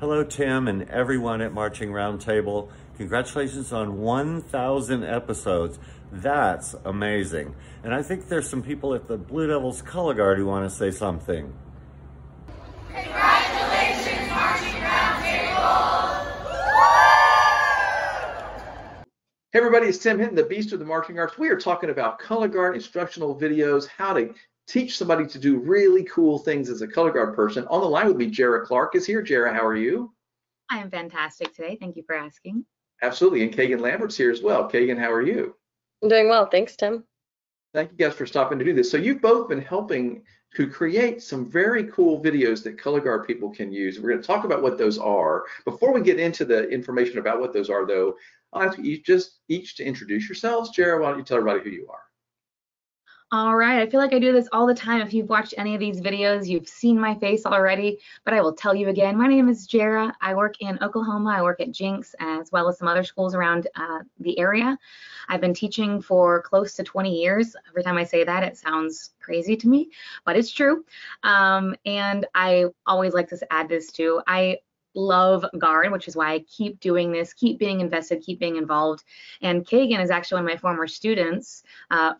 Hello, Tim, and everyone at Marching Roundtable. Congratulations on 1,000 episodes. That's amazing. And I think there's some people at the Blue Devils Color Guard who want to say something. Congratulations, Marching Roundtable! Hey everybody, it's Tim Hinton, the Beast of the Marching Arts. We are talking about color guard instructional videos, how to teach somebody to do really cool things as a color guard person. On the line with me, Jara Clark is here. Jara, how are you? I am fantastic today. Thank you for asking. Absolutely, and Keagan Lambert's here as well. Keagan, how are you? I'm doing well, thanks, Tim. Thank you guys for stopping to do this. So you've both been helping to create some very cool videos that color guard people can use. We're going to talk about what those are. Before we get into the information about what those are, though, I'll ask you just each to introduce yourselves. Jara, why don't you tell everybody who you are? All right, I feel like I do this all the time. If you've watched any of these videos, you've seen my face already, but I will tell you again. My name is Jara. I work in Oklahoma. I work at Jinx as well as some other schools around the area. I've been teaching for close to 20 years. Every time I say that, it sounds crazy to me, but it's true. And I always like to add this too. I love guard, which is why I keep doing this, keep being invested, keep being involved. And Keagan is actually one of my former students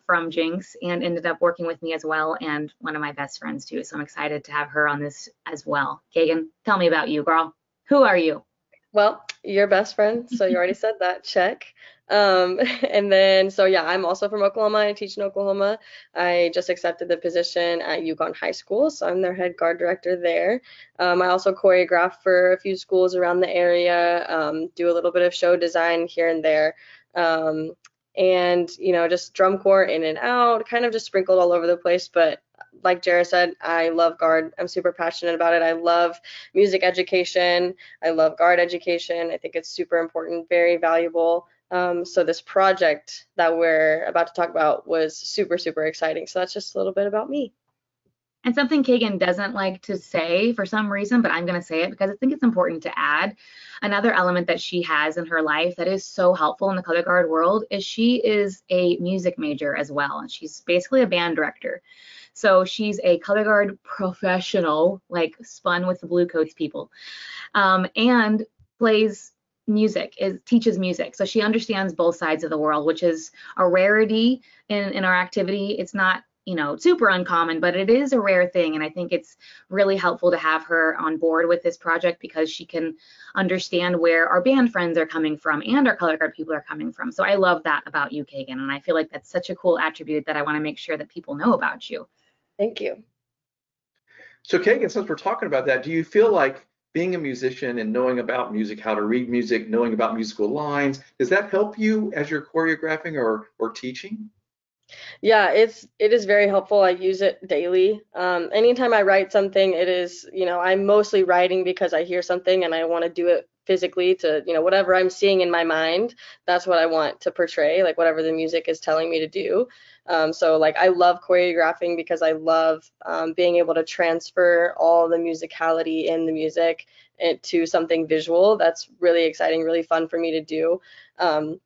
from Jinx and ended up working with me as well, and one of my best friends too. So I'm excited to have her on this as well. Keagan, tell me about you, girl. Who are you? Well, your best friend, so you already said that, check. And then, so yeah, I'm also from Oklahoma. I teach in Oklahoma. I just accepted the position at Yukon High School, so I'm their head guard director there. I also choreograph for a few schools around the area, do a little bit of show design here and there. And, you know, just drum corps in and out, kind of just sprinkled all over the place. But like Jara said, I love guard. I'm super passionate about it. I love music education. I love guard education. I think it's super important, very valuable. So this project that we're about to talk about was super, super exciting. So that's just a little bit about me. And something Keagan doesn't like to say for some reason, but I'm going to say it because I think it's important to add. Another element that she has in her life that is so helpful in the color guard world is she is a music major as well. And she's basically a band director. So she's a color guard professional, like spun with the Blue Coats people, and plays music, teaches music. So she understands both sides of the world, which is a rarity in our activity. It's not, you know, super uncommon, but it is a rare thing. And I think it's really helpful to have her on board with this project because she can understand where our band friends are coming from and our color guard people are coming from. So I love that about you, Keagan. And I feel like that's such a cool attribute that I want to make sure that people know about you. Thank you. So Keagan, since we're talking about that, do you feel like being a musician and knowing about music, how to read music, knowing about musical lines, does that help you as you're choreographing or teaching? Yeah, it is very helpful. I use it daily. Anytime I write something, it is, you know, I'm mostly writing because I hear something and I want to do it physically to, you know, whatever I'm seeing in my mind, that's what I want to portray, like whatever the music is telling me to do. So like I love choreographing because I love being able to transfer all the musicality in the music into something visual. That's really exciting, really fun for me to do. And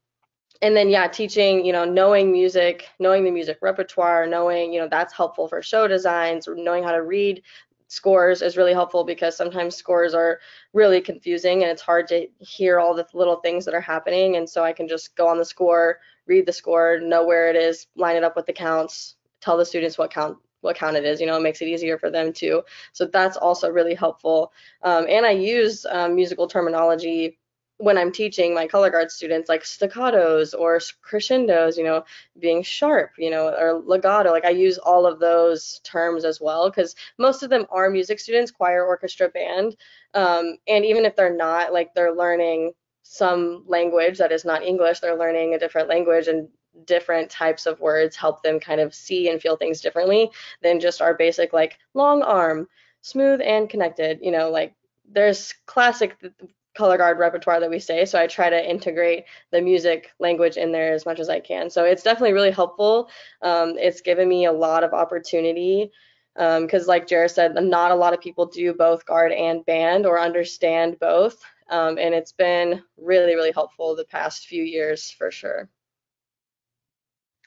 then, yeah, teaching, you know, knowing music, knowing the music repertoire, knowing, you know, that's helpful for show designs, or knowing how to read scores is really helpful because sometimes scores are really confusing and it's hard to hear all the little things that are happening. And so I can just go on the score, read the score, know where it is, line it up with the counts, tell the students what count it is, you know, it makes it easier for them too. So that's also really helpful. And I use musical terminology when I'm teaching my color guard students, like staccatos or crescendos, you know, being sharp, you know, or legato. Like I use all of those terms as well because most of them are music students, choir, orchestra, band. And even if they're not, like they're learning some language that is not English, they're learning a different language, and different types of words help them kind of see and feel things differently than just our basic like long arm, smooth and connected, you know, like there's classic color guard repertoire that we say, so I try to integrate the music language in there as much as I can. So it's definitely really helpful. It's given me a lot of opportunity because like Jara said, not a lot of people do both guard and band or understand both, and it's been really, really helpful the past few years for sure.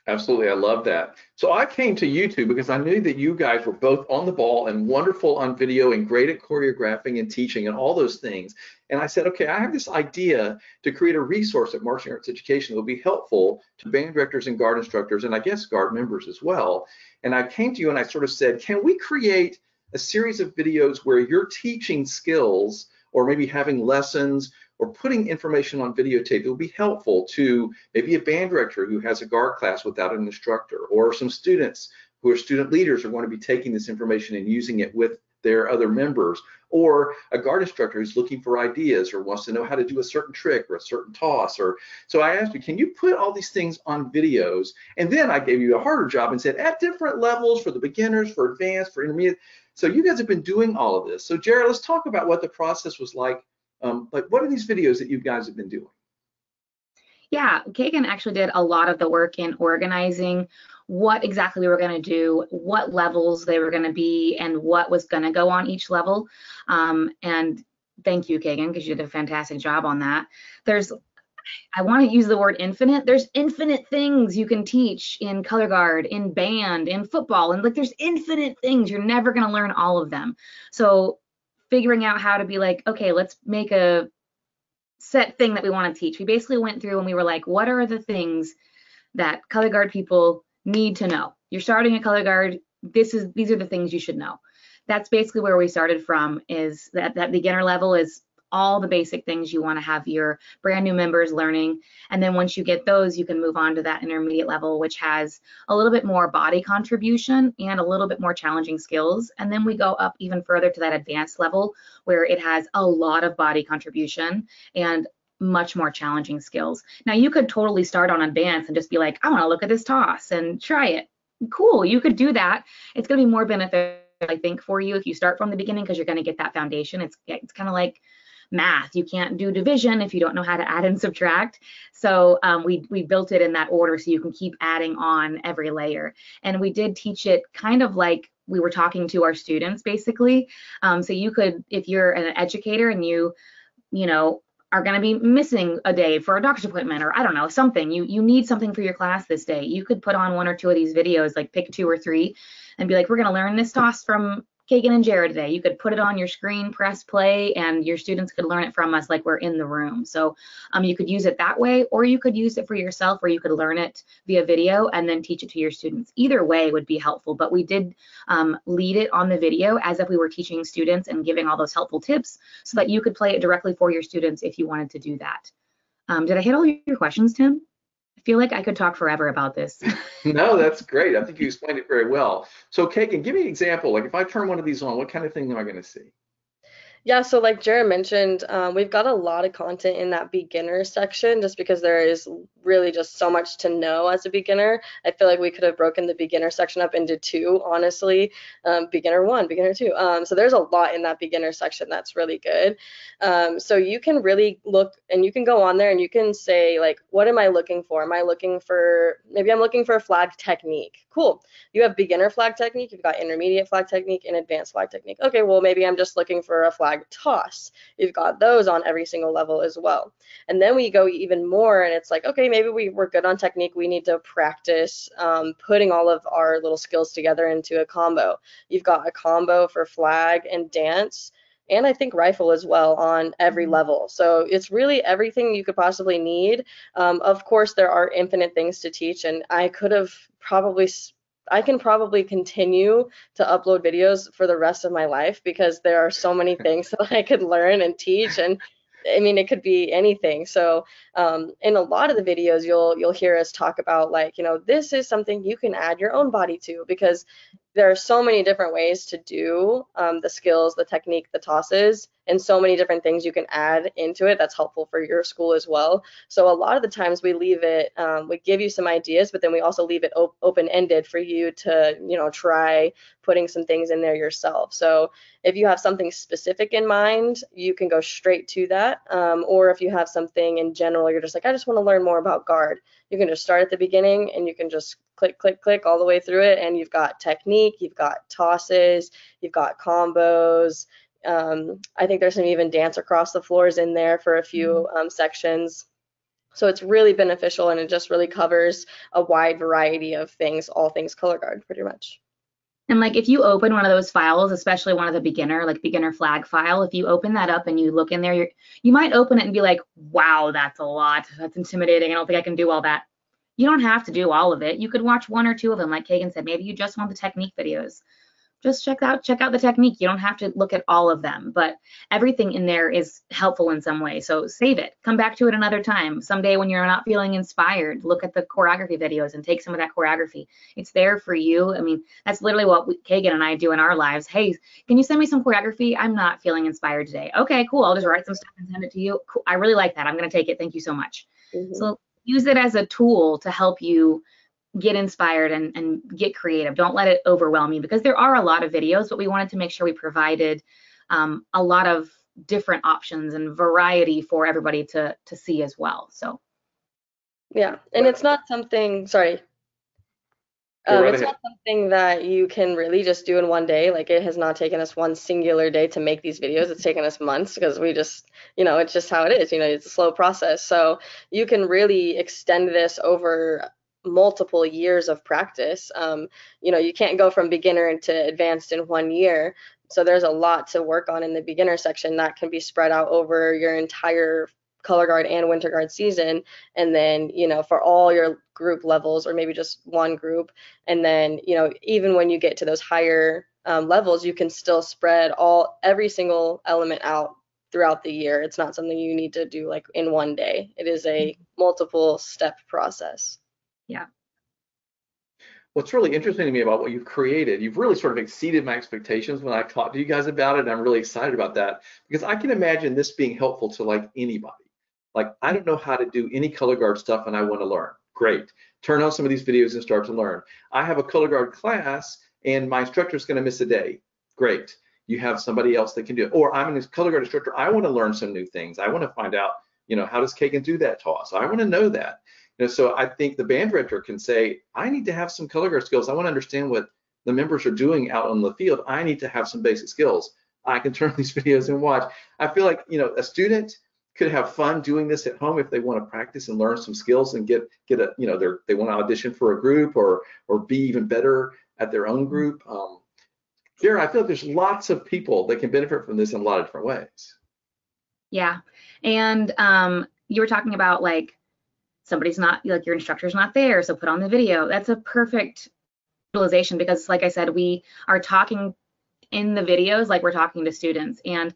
Absolutely, I love that. So I came to you two because I knew that you guys were both on the ball and wonderful on video and great at choreographing and teaching and all those things. And I said, okay, I have this idea to create a resource at Marching Arts Education that will be helpful to band directors and guard instructors, and I guess guard members as well. And I came to you and I sort of said, can we create a series of videos where you're teaching skills or maybe having lessons or putting information on videotape that will be helpful to maybe a band director who has a guard class without an instructor, or some students who are student leaders are going to be taking this information and using it with their other members, or a guard instructor who's looking for ideas or wants to know how to do a certain trick or a certain toss. Or so I asked you, can you put all these things on videos? And then I gave you a harder job and said, at different levels, for the beginners, for advanced, for intermediate. So you guys have been doing all of this. So Jara, let's talk about what the process was like. What are these videos that you guys have been doing? Yeah, Keagan actually did a lot of the work in organizing what exactly we were going to do, what levels they were going to be, and what was going to go on each level. And thank you, Keagan, because you did a fantastic job on that. I want to use the word infinite. There's infinite things you can teach in color guard, in band, in football, and like there's infinite things. You're never going to learn all of them. So figuring out how to be like, okay, let's make a set thing that we want to teach. We basically went through and we were like, what are the things that color guard people need to know? You're starting a color guard. These are the things you should know. That's basically where we started from, is that beginner level is all the basic things you want to have your brand new members learning. And then once you get those, you can move on to that intermediate level, which has a little bit more body contribution and a little bit more challenging skills. And then we go up even further to that advanced level where it has a lot of body contribution and much more challenging skills. Now you could totally start on advanced and just be like, I want to look at this toss and try it. Cool, you could do that. It's going to be more beneficial, I think, for you if you start from the beginning, because you're going to get that foundation. It's kind of like math. You can't do division if you don't know how to add and subtract. So we built it in that order so you can keep adding on every layer. And we did teach it kind of like we were talking to our students, basically. So you could, if you're an educator and you know, are going to be missing a day for a doctor's appointment, or I don't know, something, you need something for your class this day, you could put on 1 or 2 of these videos, like pick 2 or 3 and be like, we're going to learn this toss from Keagan and Jara today. You could put it on your screen, press play, and your students could learn it from us like we're in the room. So you could use it that way, or you could use it for yourself, or you could learn it via video and then teach it to your students. Either way would be helpful, but we did lead it on the video as if we were teaching students and giving all those helpful tips so that you could play it directly for your students if you wanted to do that. Did I hit all your questions, Tim? I feel like I could talk forever about this. No, that's great. I think you explained it very well. So Keagan, give me an example. Like if I turn one of these on, what kind of thing am I going to see? Yeah, so like Jara mentioned, we've got a lot of content in that beginner section just because there is really just so much to know as a beginner. I feel like we could have broken the beginner section up into 2, honestly, beginner 1, beginner 2. So there's a lot in that beginner section that's really good. So you can really look and you can go on there and you can say, like, what am I looking for? Am I looking for, maybe I'm looking for a flag technique. Cool. You have beginner flag technique, you've got intermediate flag technique, and advanced flag technique. Okay, well, maybe I'm just looking for a flag toss. You've got those on every single level as well. And then we go even more and it's like, okay, maybe we're good on technique. We need to practice putting all of our little skills together into a combo. You've got a combo for flag and dance, and I think rifle as well on every level. So it's really everything you could possibly need. Of course, there are infinite things to teach, and I can probably continue to upload videos for the rest of my life because there are so many things that I could learn and teach, and I mean, it could be anything. So in a lot of the videos, you'll hear us talk about, like, you know, this is something you can add your own body to, because there are so many different ways to do the skills, the technique, the tosses, and so many different things you can add into it that's helpful for your school as well. So a lot of the times we leave it, we give you some ideas, but then we also leave it open-ended for you to, you know, try putting some things in there yourself. So if you have something specific in mind, you can go straight to that. Or if you have something in general, you're just like, I just want to learn more about guard. You can just start at the beginning and you can just click, click, click all the way through it. And you've got technique, you've got tosses, you've got combos. I think there's some even dance across the floors in there for a few sections. So it's really beneficial, and it just really covers a wide variety of things, all things color guard, pretty much. And like if you open one of those files, especially one of the beginner flag file, if you open that up and you look in there, you might open it and be like, wow, that's a lot. That's intimidating. I don't think I can do all that. You don't have to do all of it. You could watch one or two of them, like Keagan said. Maybe you just want the technique videos. Just check out the technique. You don't have to look at all of them, but everything in there is helpful in some way. So save it. Come back to it another time. Someday when you're not feeling inspired, look at the choreography videos and take some of that choreography. It's there for you. I mean, that's literally what Keagan and I do in our lives. Hey, can you send me some choreography? I'm not feeling inspired today. Okay, cool. I'll just write some stuff and send it to you. Cool. I really like that. I'm going to take it. Thank you so much. So use it as a tool to help you get inspired and get creative. Don't let it overwhelm you, because there are a lot of videos, but we wanted to make sure we provided a lot of different options and variety for everybody to see as well. So yeah, and it's not something, sorry, it's not something that you can really just do in one day. Like, it has not taken us one singular day to make these videos. It's taken us months, because we just, it's just how it is. It's a slow process. So you can really extend this over multiple years of practice. You can't go from beginner to advanced in 1 year. So there's a lot to work on in the beginner section that can be spread out over your entire color guard and winter guard season. And then, for all your group levels, or maybe just one group. And then, even when you get to those higher levels, you can still spread every single element out throughout the year. It's not something you need to do like in one day. It is a multiple step process. Yeah. What's really interesting to me about what you've created, you've really sort of exceeded my expectations when I talked to you guys about it. And I'm really excited about that, because I can imagine this being helpful to like anybody. Like, I don't know how to do any color guard stuff and I want to learn. Great. Turn on some of these videos and start to learn. I have a color guard class and my instructor is going to miss a day. Great. You have somebody else that can do it. Or I'm a color guard instructor. I want to learn some new things. I want to find out, how does Keagan do that toss? I want to know that. So I think the band director can say, I need to have some color guard skills. I want to understand what the members are doing out on the field. I need to have some basic skills. I can turn these videos and watch. I feel like, a student could have fun doing this at home if they want to practice and learn some skills and get a, they want to audition for a group or be even better at their own group. Jara, I feel like there's lots of people that can benefit from this in a lot of different ways. Yeah. And you were talking about like, somebody's not, like your instructor's not there, so put on the video. That's a perfect utilization, because like I said, we are talking in the videos like we're talking to students. And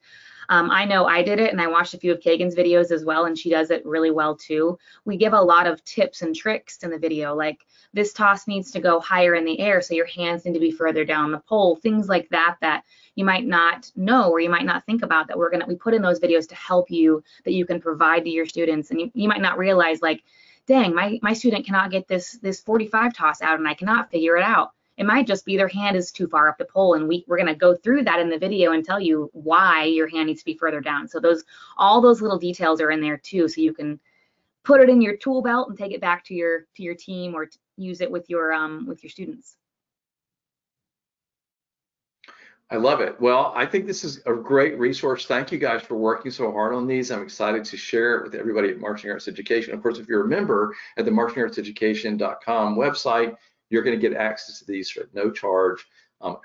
I know I did it, and I watched a few of Keagan's videos as well, and she does it really well too. We give a lot of tips and tricks in the video, like this toss needs to go higher in the air, so your hands need to be further down the pole, things like that that you might not know or you might not think about, that we put in those videos to help you, that you can provide to your students. And you might not realize, like, dang, my student cannot get this 45 toss out and I cannot figure it out. It might just be their hand is too far up the pole, and we're going to go through that in the video and tell you why your hand needs to be further down. So all those little details are in there too, so you can put it in your tool belt and take it back to your team, or use it with your students. I love it. Well, I think this is a great resource. Thank you guys for working so hard on these. I'm excited to share it with everybody at Marching Arts Education. Of course, if you're a member at the marchingartseducation.com website, you're going to get access to these at no charge.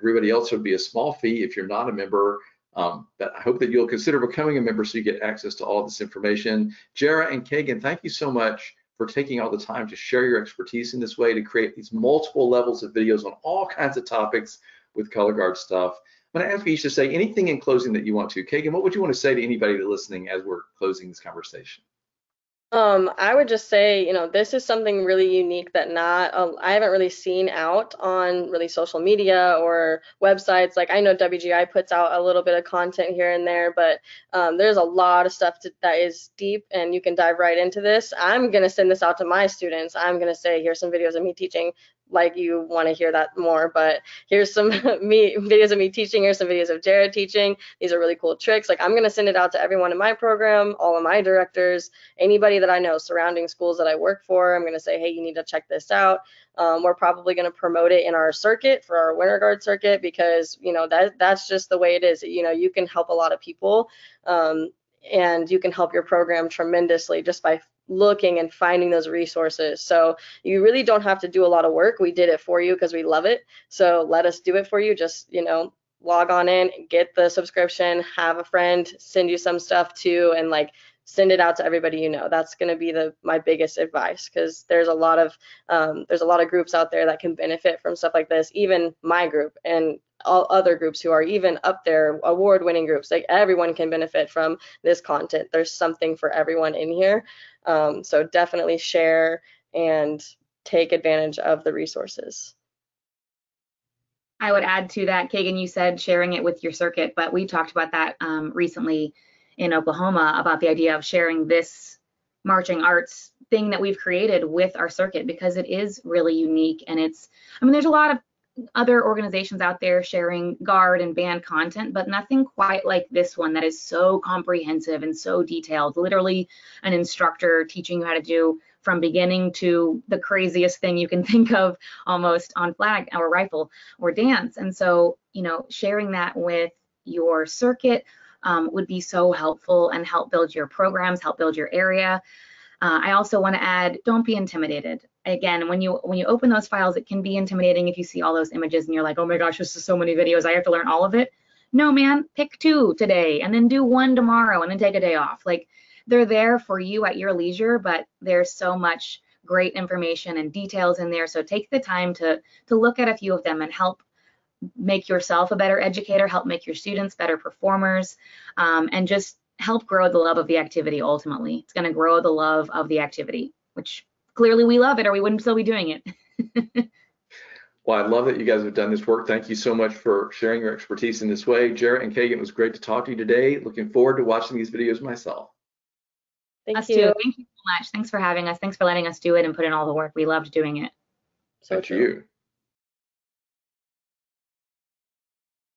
Everybody else would be a small fee if you're not a member. But I hope that you'll consider becoming a member so you get access to all of this information. Jara and Keagan, thank you so much for taking all the time to share your expertise in this way, to create these multiple levels of videos on all kinds of topics with color guard stuff. I'm going to ask you each to say anything in closing that you want to. Keagan, what would you want to say to anybody that's listening as we're closing this conversation? I would just say, this is something really unique that I haven't really seen out on really social media or websites. Like, I know WGI puts out a little bit of content here and there, but there's a lot of stuff that is deep, and you can dive right into this. I'm going to send this out to my students. I'm going to say, here's some videos of me teaching, like you want to hear that more, but here's some videos of me teaching, here's some videos of Jara teaching. These are really cool tricks. Like, I'm going to send it out to everyone in my program, all of my directors, anybody that I know, surrounding schools that I work for. I'm going to say, hey, you need to check this out. We're probably going to promote it in our circuit, for our winter guard circuit, because that's just the way it is. You can help a lot of people, and you can help your program tremendously just by looking and finding those resources. So you really don't have to do a lot of work. We did it for you because we love it. So let us do it for you. Just, log on in, get the subscription, have a friend send you some stuff too, and like send it out to everybody you know. That's going to be my biggest advice, because there's a lot of groups out there that can benefit from stuff like this, even my group and all other groups who are even up there, award-winning groups. Like, everyone can benefit from this content. There's something for everyone in here. So definitely share and take advantage of the resources. I would add to that, Keagan, you said sharing it with your circuit, but we talked about that recently in Oklahoma, about the idea of sharing this marching arts thing that we've created with our circuit, because it is really unique. And there's a lot of other organizations out there sharing guard and band content, but nothing quite like this one that is so comprehensive and so detailed. Literally an instructor teaching you how to do from beginning to the craziest thing you can think of, almost, on flag or rifle or dance. And so, sharing that with your circuit would be so helpful and help build your programs, help build your area. I also want to add, don't be intimidated. Again, when you open those files, it can be intimidating if you see all those images and you're like, oh my gosh, this is so many videos, I have to learn all of it. No, man, pick 2 today and then do 1 tomorrow and then take a day off. Like, they're there for you at your leisure, but there's so much great information and details in there. So take the time to look at a few of them and help make yourself a better educator, help make your students better performers, and just help grow the love of the activity. Ultimately, it's going to grow the love of the activity, which clearly we love it, or we wouldn't still be doing it. Well, I love that you guys have done this work. Thank you so much for sharing your expertise in this way. Jara and Keagan, it was great to talk to you today. Looking forward to watching these videos myself. Thank you. Thank you so much. Thanks for having us. Thanks for letting us do it and put in all the work. We loved doing it. So to you.